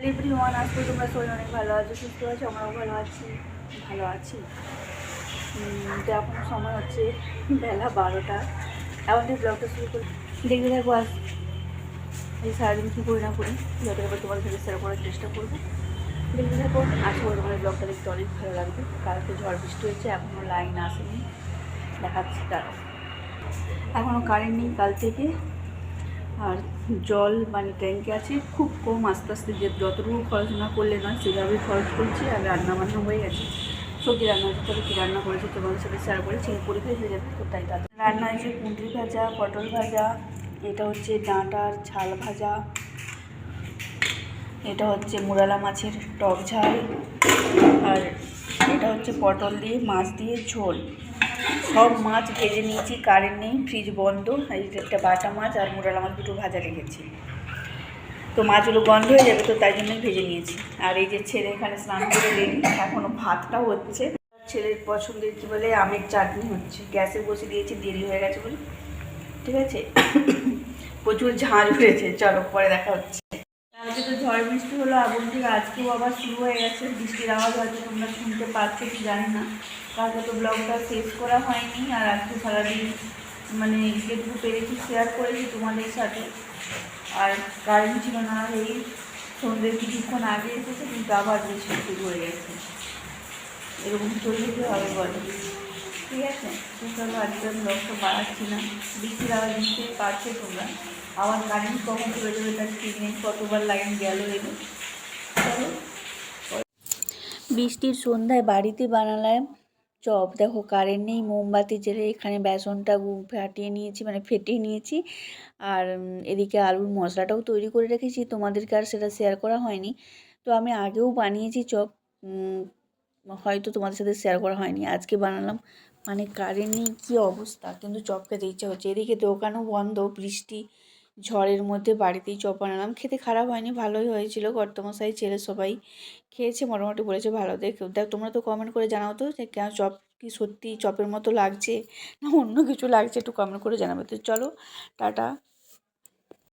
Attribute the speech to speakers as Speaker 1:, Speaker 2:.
Speaker 1: Everyone, আজকে তোমরা সবাই অনেক ভালো আছো, সুস্থ আছো, আমরাও ভালো আছি। তো এখন সময় হচ্ছে বেলা 12টা। এখন থেকে ব্লগটা শুরু করি, দেখতে থাকবো। আজ এই সারাদিন কী করি না করি যত এবার তোমাদের সাথে শেয়ার করার চেষ্টা করবো। দেখতে থাকো, আশা করি তোমাদের ব্লগটা দেখতে অনেক ভালো লাগবে। কালকে ঝড় বৃষ্টি হয়েছে, এখনও লাইন আসেনি, দেখাচ্ছি তারা। এখনও কারেন্ট নেই কাল থেকে। আর জল মানে ট্যাঙ্কে আছে খুব কম, আস্তে আস্তে যে যতটুকু খরচ না করলে নয় সেভাবেই খরচ করছি। আর রান্নাবান্না হয়ে গেছে, সবজি রান্না হচ্ছে। তবে কী রান্না করেছে তোমাদের সাথে শেয়ার করে, ছেলে পরীক্ষা হয়ে যাবে তো তাই তাদের রান্না হয়েছে কুঁদরি ভাজা, পটল ভাজা, এটা হচ্ছে ডাঁটার ঝাল ভাজা, এটা হচ্ছে মুরালা মাছের টক ঝাল, আর এটা হচ্ছে পটল দিয়ে মাছ দিয়ে ঝোল। সব মাছ ভেজে নিয়েছি, কারেন্ট নেই, ফ্রিজ বন্ধ। এই একটা বাটা মাছ আর মুরালা মাছ দুটো ভাজা রেখেছি, তো মাছগুলো বন্ধ হয়ে যাবে, তো তাই জন্যই ভেজে নিয়েছি। আর এই যে ছেলে এখানে স্নান করে রেডি, এখনও ভাতটাও হচ্ছে। ছেলের পছন্দের কী বলে আমের চাটনি হচ্ছে, গ্যাসে বসে দিয়েছি, দেরি হয়ে গেছে বলে। ঠিক আছে, প্রচুর ঝাঁঝ হয়েছে, চলো পরে দেখা হচ্ছে। কালকে তো ঝড় বৃষ্টি হলো আগুন থেকে, আজকেও আবার শুরু হয়ে গেছে বৃষ্টির আওয়াজ, হয়তো তোমরা শুনতে পাচ্ছ কি জানি না। কালকে তো ব্লগটা শেষ করা হয়নি, আর আজকে সারাদিন মানে যেটুকু পেরেছি শেয়ার করেছি তোমাদের সাথে। আর কারেন্ট ছিল না, এই সন্ধ্যের কিছুক্ষণ আগে এসেছে, কিন্তু আবার বৃষ্টি শুরু হয়ে গেছে। এরকম চললে কী হবে বলো? ঠিক আছে, তো চলো আজকে আমি ব্লগটা বাড়াচ্ছি না। বৃষ্টির আওয়াজ নিশ্চয়ই পাচ্ছো তোমরা। আবার কারেন্ট কখন চলে যাবে তার ঠিক নেই, কতবার লাইন গেল এলো। চলো, বৃষ্টির সন্ধ্যায় বাড়িতে বানালাম চপ। দেখো কারেন্ট নেই, মোমবাতি জেলে এখানে বেসনটা ফাটিয়ে নিয়েছি, মানে ফেটিয়ে নিয়েছি। আর এদিকে আলুর মশলাটাও তৈরি করে রেখেছি, তোমাদেরকে আর সেটা শেয়ার করা হয়নি। তো আমি আগেও বানিয়েছি চপ, হয়তো তোমাদের সাথে শেয়ার করা হয়নি, আজকে বানালাম। মানে কারেন্ট নেই, কী অবস্থা, কিন্তু চপ খেতে ইচ্ছা হচ্ছে। এদিকে দোকানও বন্ধ, বৃষ্টি ঝড়ের মধ্যে বাড়িতেই চপ বানালাম। খেতে খারাপ হয়নি, ভালোই হয়েছিল। কর্তামশাই ছেলে সবাই খেয়েছে, মোটামুটি বলেছে ভালো। দেখ তোমরা তো কমেন্ট করে জানাও তো যে কেন চপ কি সত্যি চপের মতো লাগছে না অন্য কিছু লাগছে, একটু কমেন্ট করে জানাবে। তো চলো টাটা।